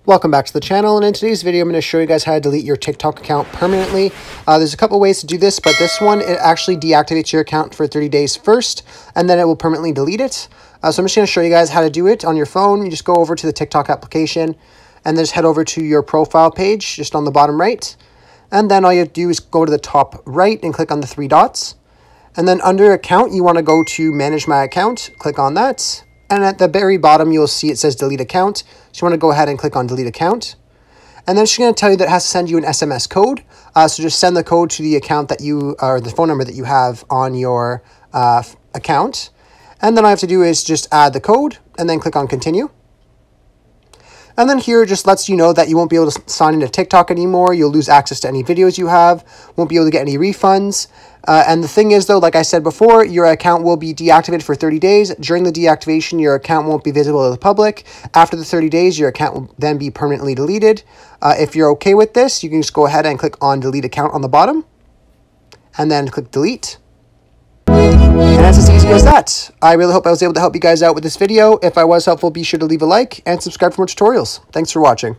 Welcome back to the channel, and in today's video I'm going to show you guys how to delete your TikTok account permanently. There's a couple ways to do this, but this one, it actually deactivates your account for 30 days first, and then it will permanently delete it. So I'm just going to show you guys how to do it on your phone. You just go over to the TikTok application, and then just head over to your profile page, just on the bottom right. And then all you have to do is go to the top right and click on the three dots. And then under account, you want to go to manage my account, click on that. And at the very bottom, you'll see it says delete account. So you want to go ahead and click on delete account. And then she's going to tell you that it has to send you an SMS code. So just send the code to the account that you, or the phone number that you have on your account. And then all I have to do is just add the code and then click on continue. And then here it just lets you know that you won't be able to sign into TikTok anymore. You'll lose access to any videos you have. Won't be able to get any refunds. And the thing is, though, like I said before, your account will be deactivated for 30 days. During the deactivation, your account won't be visible to the public. After the 30 days, your account will then be permanently deleted. If you're okay with this, you can just go ahead and click on delete account on the bottom. And then click delete. And that's as easy as that. I really hope I was able to help you guys out with this video. If I was helpful, be sure to leave a like and subscribe for more tutorials. Thanks for watching.